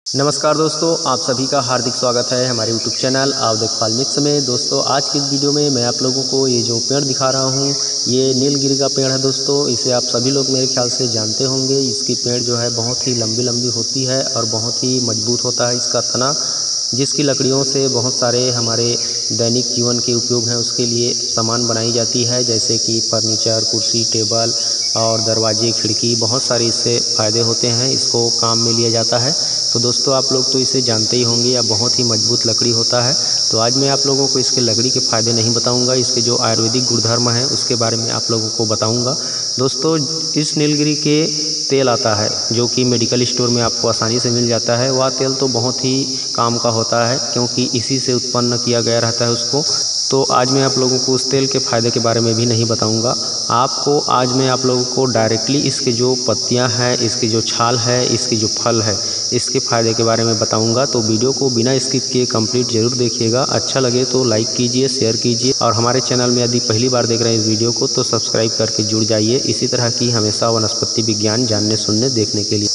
नमस्कार दोस्तों, आप सभी का हार्दिक स्वागत है हमारे यूट्यूब चैनल आप देखभाल मिक्स में। दोस्तों आज की इस वीडियो में मैं आप लोगों को ये जो पेड़ दिखा रहा हूँ ये नीलगिरी का पेड़ है। दोस्तों इसे आप सभी लोग मेरे ख्याल से जानते होंगे। इसकी पेड़ जो है बहुत ही लंबी लंबी होती है और बहुत ही मजबूत होता है इसका तना, जिसकी लकड़ियों से बहुत सारे हमारे दैनिक जीवन के उपयोग हैं उसके लिए सामान बनाई जाती है, जैसे कि फर्नीचर, कुर्सी, टेबल और दरवाजे, खिड़की। बहुत सारे इससे फ़ायदे होते हैं, इसको काम में लिया जाता है। तो दोस्तों आप लोग तो इसे जानते ही होंगे, यह बहुत ही मजबूत लकड़ी होता है। तो आज मैं आप लोगों को इसके लकड़ी के फ़ायदे नहीं बताऊंगा, इसके जो आयुर्वेदिक गुणधर्म हैं उसके बारे में आप लोगों को बताऊंगा। दोस्तों इस नीलगिरी के तेल आता है जो कि मेडिकल स्टोर में आपको आसानी से मिल जाता है। वह तेल तो बहुत ही काम का होता है क्योंकि इसी से उत्पन्न किया गया रहता है उसको। तो आज मैं आप लोगों को उस तेल के फ़ायदे के बारे में भी नहीं बताऊंगा। आज मैं आप लोगों को डायरेक्टली इसके जो पत्तियां हैं, इसकी जो छाल है, इसकी जो फल है, इसके फ़ायदे के बारे में बताऊंगा। तो वीडियो को बिना स्किप किए कंप्लीट जरूर देखिएगा। अच्छा लगे तो लाइक कीजिए, शेयर कीजिए और हमारे चैनल में यदि पहली बार देख रहे हैं इस वीडियो को तो सब्सक्राइब करके जुड़ जाइए इसी तरह की हमेशा वनस्पति विज्ञान जानने सुनने देखने के लिए।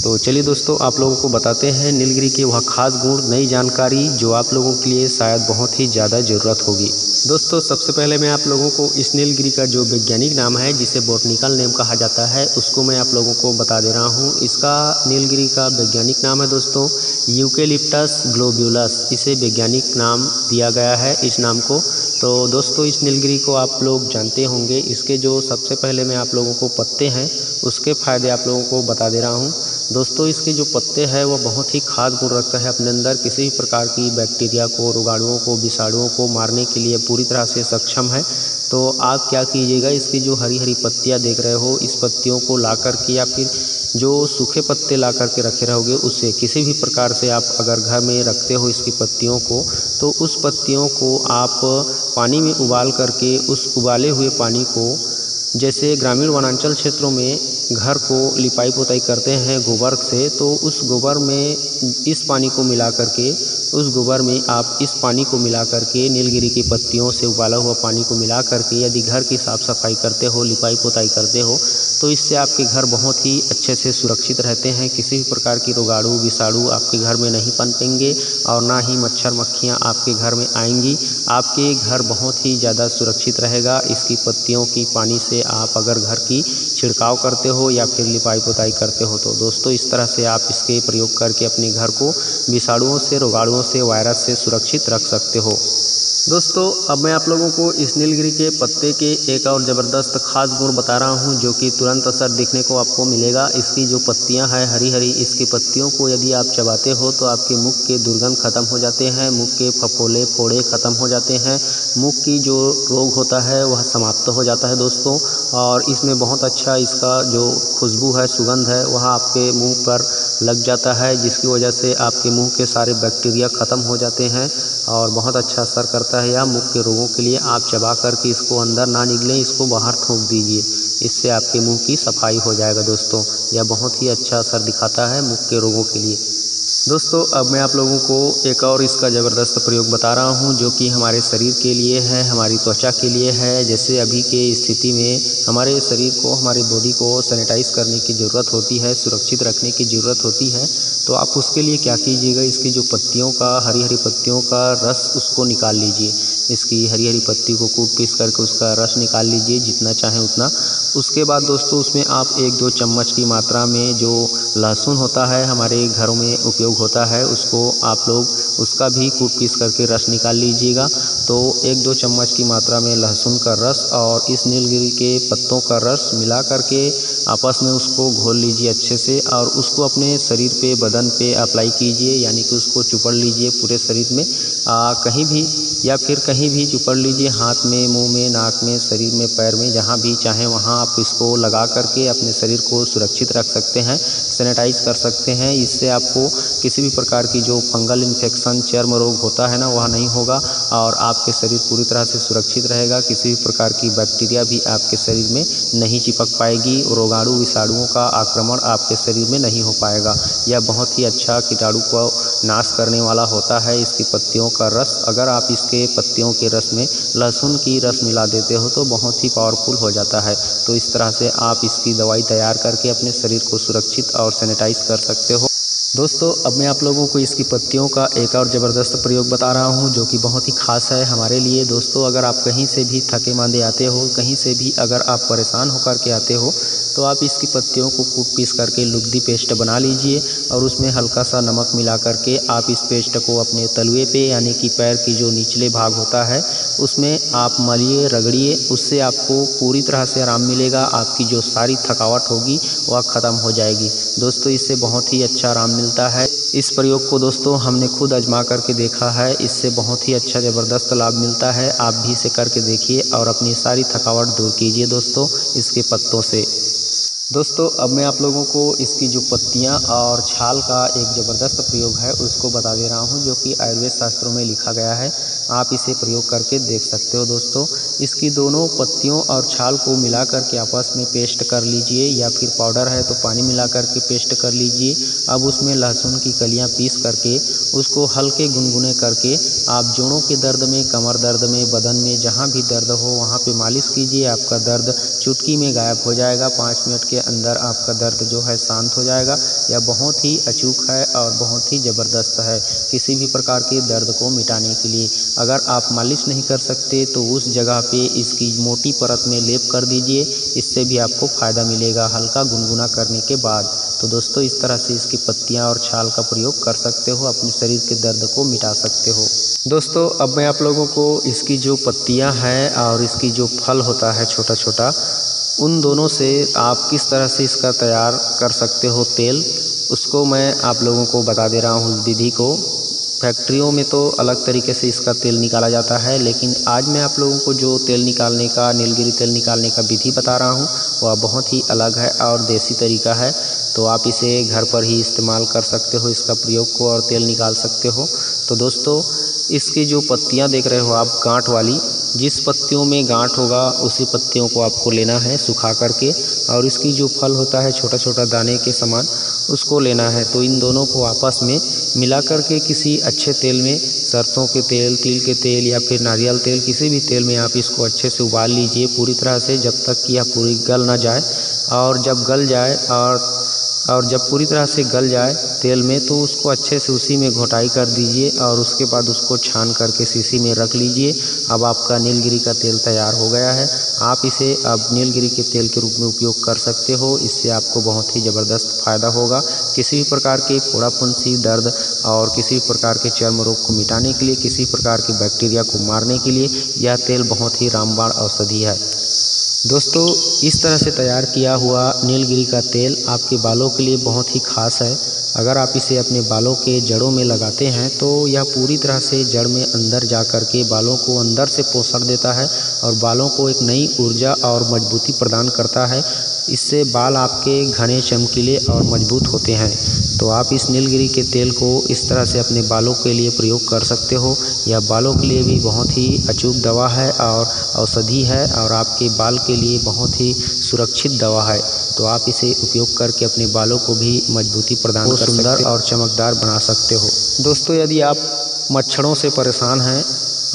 तो चलिए दोस्तों आप लोगों को बताते हैं नीलगिरी के वह खास गुण, नई जानकारी जो आप लोगों के लिए शायद बहुत ही ज़्यादा ज़रूरत होगी। दोस्तों सबसे पहले मैं आप लोगों को इस नीलगिरी का जो वैज्ञानिक नाम है, जिसे बॉटनिकल नेम कहा जाता है, उसको मैं आप लोगों को बता दे रहा हूँ। इसका नीलगिरी का वैज्ञानिक नाम है दोस्तों यूकेलिप्टस ग्लोब्यूलस। इसे वैज्ञानिक नाम दिया गया है इस नाम को। तो दोस्तों इस नीलगिरी को आप लोग जानते होंगे। इसके जो सबसे पहले मैं आप लोगों को पत्ते हैं उसके फ़ायदे आप लोगों को बता दे रहा हूँ। दोस्तों इसके जो पत्ते हैं वह बहुत ही खास गुण रखता है अपने अंदर, किसी भी प्रकार की बैक्टीरिया को, रोगाणुओं को, विषाणुओं को मारने के लिए पूरी तरह से सक्षम है। तो आप क्या कीजिएगा, इसकी जो हरी हरी पत्तियां देख रहे हो, इस पत्तियों को ला कर के या फिर जो सूखे पत्ते ला कर के रखे रहोगे उससे किसी भी प्रकार से आप अगर घर में रखते हो इसकी पत्तियों को, तो उस पत्तियों को आप पानी में उबाल करके उस उबाले हुए पानी को, जैसे ग्रामीण वनांचल क्षेत्रों में घर को लिपाई पोताई करते हैं गोबर से, तो उस गोबर में इस पानी को मिला करके, उस गोबर में आप इस पानी को मिला करके, नीलगिरी की पत्तियों से उबाला हुआ पानी को मिला करके यदि घर की साफ़ सफाई करते हो, लिपाई पोताई करते हो, तो इससे आपके घर बहुत ही अच्छे से सुरक्षित रहते हैं। किसी भी प्रकार की रोगाणु, विषाणु आपके घर में नहीं पनपेंगे और ना ही मच्छर मक्खियाँ आपके घर में आएंगी। आपके घर बहुत ही ज़्यादा सुरक्षित रहेगा इसकी पत्तियों की पानी से आप अगर घर की छिड़काव करते हो या फिर लिपाई पोताई करते हो। तो दोस्तों इस तरह से आप इसके प्रयोग करके अपने घर को विषाणुओं से, रोगाणुओं से, वायरस से सुरक्षित रख सकते हो। दोस्तों अब मैं आप लोगों को इस नीलगिरी के पत्ते के एक और ज़बरदस्त खास गुण बता रहा हूं जो कि तुरंत असर दिखने को आपको मिलेगा। इसकी जो पत्तियां हैं हरी हरी, इसकी पत्तियों को यदि आप चबाते हो तो आपके मुख के दुर्गंध खत्म हो जाते हैं, मुख के फफोले फोड़े खत्म हो जाते हैं, मुख की जो रोग होता है वह समाप्त हो जाता है दोस्तों। और इसमें बहुत अच्छा इसका जो खुशबू है, सुगंध है, वह आपके मुँह पर लग जाता है, जिसकी वजह से आपके मुंह के सारे बैक्टीरिया ख़त्म हो जाते हैं और बहुत अच्छा असर करता है। या मुख के रोगों के लिए आप चबा करके इसको अंदर ना निगलें, इसको बाहर थूक दीजिए, इससे आपके मुंह की सफाई हो जाएगा दोस्तों। यह बहुत ही अच्छा असर दिखाता है मुख के रोगों के लिए। दोस्तों अब मैं आप लोगों को एक और इसका ज़बरदस्त प्रयोग बता रहा हूं जो कि हमारे शरीर के लिए है, हमारी त्वचा के लिए है। जैसे अभी के स्थिति में हमारे शरीर को, हमारी बॉडी को सैनिटाइज़ करने की ज़रूरत होती है, सुरक्षित रखने की ज़रूरत होती है। तो आप उसके लिए क्या कीजिएगा, इसकी जो पत्तियों का, हरी हरी पत्तियों का रस उसको निकाल लीजिए। इसकी हरी हरी पत्ती को कूट पीस करके उसका रस निकाल लीजिए जितना चाहें उतना। उसके बाद दोस्तों उसमें आप 1-2 चम्मच की मात्रा में जो लहसुन होता है, हमारे घरों में उपयोग होता है, उसको आप लोग उसका भी कूट पीस करके रस निकाल लीजिएगा। तो 1-2 चम्मच की मात्रा में लहसुन का रस और इस नीलगिरी के पत्तों का रस मिला करके आपस में उसको घोल लीजिए अच्छे से और उसको अपने शरीर पे, बदन पे अप्लाई कीजिए, यानी कि उसको चुपड़ लीजिए पूरे शरीर में, कहीं भी या फिर कहीं भी चुपड़ लीजिए, हाथ में, मुंह में, नाक में, शरीर में, पैर में, जहाँ भी चाहें वहाँ आप इसको लगा करके अपने शरीर को सुरक्षित रख सकते हैं, सैनिटाइज कर सकते हैं। इससे आपको किसी भी प्रकार की जो फंगल इन्फेक्शन, चर्म रोग होता है ना, वह नहीं होगा और आपके शरीर पूरी तरह से सुरक्षित रहेगा। किसी भी प्रकार की बैक्टीरिया भी आपके शरीर में नहीं चिपक पाएगी, रोगाणु विषाणुओं का आक्रमण आपके शरीर में नहीं हो पाएगा। यह बहुत ही अच्छा कीटाणु को नाश करने वाला होता है इसकी पत्तियों का रस। अगर आप इसके पत्तियों के रस में लहसुन की रस मिला देते हो तो बहुत ही पावरफुल हो जाता है। तो इस तरह से आप इसकी दवाई तैयार करके अपने शरीर को सुरक्षित और सैनिटाइज कर सकते हो। दोस्तों अब मैं आप लोगों को इसकी पत्तियों का एक और ज़बरदस्त प्रयोग बता रहा हूं जो कि बहुत ही ख़ास है हमारे लिए। दोस्तों अगर आप कहीं से भी थके मांदे आते हो, कहीं से भी अगर आप परेशान होकर के आते हो, तो आप इसकी पत्तियों को कूट पीस करके लुगदी पेस्ट बना लीजिए और उसमें हल्का सा नमक मिला करके आप इस पेस्ट को अपने तलवे पे यानी कि पैर की जो निचले भाग होता है उसमें आप मलिए, रगड़िए। उससे आपको पूरी तरह से आराम मिलेगा। आपकी जो सारी थकावट होगी वह ख़त्म हो जाएगी। दोस्तों इससे बहुत ही अच्छा आराम मिलता है। इस प्रयोग को दोस्तों हमने खुद आजमा करके देखा है। इससे बहुत ही अच्छा ज़बरदस्त लाभ मिलता है। आप भी इसे करके देखिए और अपनी सारी थकावट दूर कीजिए दोस्तों इसके पत्तों से। दोस्तों अब मैं आप लोगों को इसकी जो पत्तियां और छाल का एक ज़बरदस्त प्रयोग है उसको बता दे रहा हूं जो कि आयुर्वेद शास्त्रों में लिखा गया है। आप इसे प्रयोग करके देख सकते हो। दोस्तों इसकी दोनों पत्तियों और छाल को मिला करके आपस में पेस्ट कर लीजिए या फिर पाउडर है तो पानी मिला करके पेस्ट कर लीजिए। अब उसमें लहसुन की कलियां पीस करके उसको हल्के गुनगुने करके आप जोड़ों के दर्द में, कमर दर्द में, बदन में जहाँ भी दर्द हो वहाँ पे मालिश कीजिए। आपका दर्द चुटकी में गायब हो जाएगा। 5 मिनट के अंदर आपका दर्द जो है शांत हो जाएगा। यह बहुत ही अचूक है और बहुत ही ज़बरदस्त है किसी भी प्रकार के दर्द को मिटाने के लिए। अगर आप मालिश नहीं कर सकते तो उस जगह पे इसकी मोटी परत में लेप कर दीजिए। इससे भी आपको फ़ायदा मिलेगा हल्का गुनगुना करने के बाद। तो दोस्तों इस तरह से इसकी पत्तियां और छाल का प्रयोग कर सकते हो, अपने शरीर के दर्द को मिटा सकते हो। दोस्तों अब मैं आप लोगों को इसकी जो पत्तियां हैं और इसकी जो फल होता है छोटा छोटा, उन दोनों से आप किस तरह से इसका तैयार कर सकते हो तेल, उसको मैं आप लोगों को बता दे रहा हूँ विधि को। फैक्ट्रियों में तो अलग तरीके से इसका तेल निकाला जाता है, लेकिन आज मैं आप लोगों को जो तेल निकालने का, नीलगिरी तेल निकालने का विधि बता रहा हूँ वह बहुत ही अलग है और देसी तरीका है। तो आप इसे घर पर ही इस्तेमाल कर सकते हो, इसका प्रयोग को, और तेल निकाल सकते हो। तो दोस्तों इसकी जो पत्तियां देख रहे हो आप गांठ वाली, जिस पत्तियों में गांठ होगा उसी पत्तियों को आपको लेना है सुखा करके, और इसकी जो फल होता है छोटा छोटा दाने के समान उसको लेना है। तो इन दोनों को आपस में मिला करके किसी अच्छे तेल में, सरसों के तेल, तिल के तेल या फिर नारियल तेल, किसी भी तेल में आप इसको अच्छे से उबाल लीजिए पूरी तरह से, जब तक कि यह पूरी गल ना जाए। और जब गल जाए और जब पूरी तरह से गल जाए तेल में तो उसको अच्छे से उसी में घोटाई कर दीजिए और उसके बाद उसको छान करके शीशी में रख लीजिए। अब आपका नीलगिरी का तेल तैयार हो गया है। आप इसे अब नीलगिरी के तेल के रूप में उपयोग कर सकते हो। इससे आपको बहुत ही ज़बरदस्त फ़ायदा होगा। किसी भी प्रकार के फोड़ा फुंसी, दर्द और किसी भी प्रकार के चर्म रोग को मिटाने के लिए, किसी प्रकार के बैक्टीरिया को मारने के लिए यह तेल बहुत ही रामबाण औषधि है। दोस्तों इस तरह से तैयार किया हुआ नीलगिरी का तेल आपके बालों के लिए बहुत ही ख़ास है। अगर आप इसे अपने बालों के जड़ों में लगाते हैं तो यह पूरी तरह से जड़ में अंदर जा कर के बालों को अंदर से पोषण देता है और बालों को एक नई ऊर्जा और मजबूती प्रदान करता है। इससे बाल आपके घने, चमकीले और मजबूत होते हैं। तो आप इस नीलगिरी के तेल को इस तरह से अपने बालों के लिए प्रयोग कर सकते हो। यह बालों के लिए भी बहुत ही अचूक दवा है और औषधि है और आपके बाल के लिए बहुत ही सुरक्षित दवा है। तो आप इसे उपयोग करके अपने बालों को भी मजबूती प्रदान कर सुंदर और चमकदार बना सकते हो। दोस्तों यदि आप मच्छरों से परेशान हैं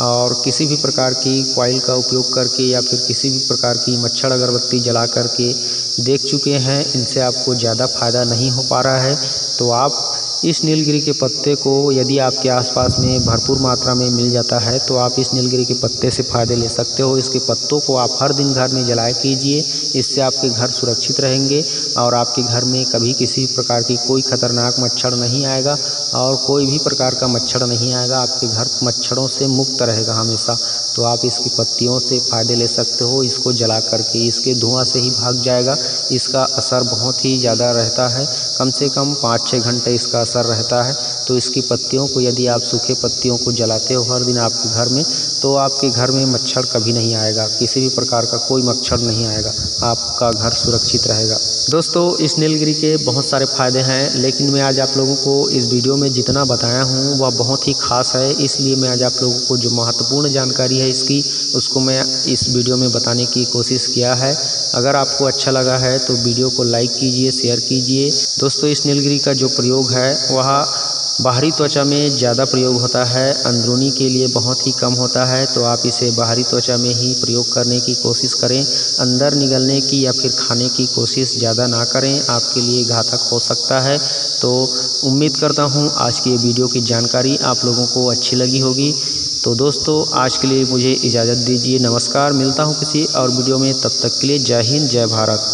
और किसी भी प्रकार की कॉइल का उपयोग करके या फिर किसी भी प्रकार की मच्छर अगरबत्ती जला करके देख चुके हैं, इनसे आपको ज़्यादा फ़ायदा नहीं हो पा रहा है, तो आप इस नीलगिरी के पत्ते को, यदि आपके आसपास में भरपूर मात्रा में मिल जाता है तो आप इस नीलगिरी के पत्ते से फ़ायदे ले सकते हो। इसके पत्तों को आप हर दिन घर में जलाया कीजिए। इससे आपके घर सुरक्षित रहेंगे और आपके घर में कभी किसी प्रकार की कोई खतरनाक मच्छर नहीं आएगा और कोई भी प्रकार का मच्छर नहीं आएगा। आपके घर मच्छरों से मुक्त रहेगा हमेशा। तो आप इसकी पत्तियों से फ़ायदे ले सकते हो। इसको जला करके इसके धुआं से ही भाग जाएगा। इसका असर बहुत ही ज़्यादा रहता है, कम से कम 5-6 घंटे इसका असर रहता है। तो इसकी पत्तियों को, यदि आप सूखे पत्तियों को जलाते हो हर दिन आपके घर में, तो आपके घर में मच्छर कभी नहीं आएगा, किसी भी प्रकार का कोई मच्छर नहीं आएगा, आपका घर सुरक्षित रहेगा। दोस्तों इस नीलगिरी के बहुत सारे फ़ायदे हैं, लेकिन मैं आज आप लोगों को इस वीडियो में जितना बताया हूँ वह बहुत ही ख़ास है। इसलिए मैं आज आप लोगों को जो महत्वपूर्ण जानकारी है इसकी, उसको मैं इस वीडियो में बताने की कोशिश किया है। अगर आपको अच्छा लगा है तो वीडियो को लाइक कीजिए, शेयर कीजिए। दोस्तों इस नीलगिरी का जो प्रयोग है वह बाहरी त्वचा में ज़्यादा प्रयोग होता है, अंदरूनी के लिए बहुत ही कम होता है। तो आप इसे बाहरी त्वचा में ही प्रयोग करने की कोशिश करें। अंदर निगलने की या फिर खाने की कोशिश ज़्यादा ना करें, आपके लिए घातक हो सकता है। तो उम्मीद करता हूँ आज की ये वीडियो की जानकारी आप लोगों को अच्छी लगी होगी। तो दोस्तों आज के लिए मुझे इजाज़त दीजिए। नमस्कार, मिलता हूँ किसी और वीडियो में, तब तक के लिए जय हिंद, जय भारत।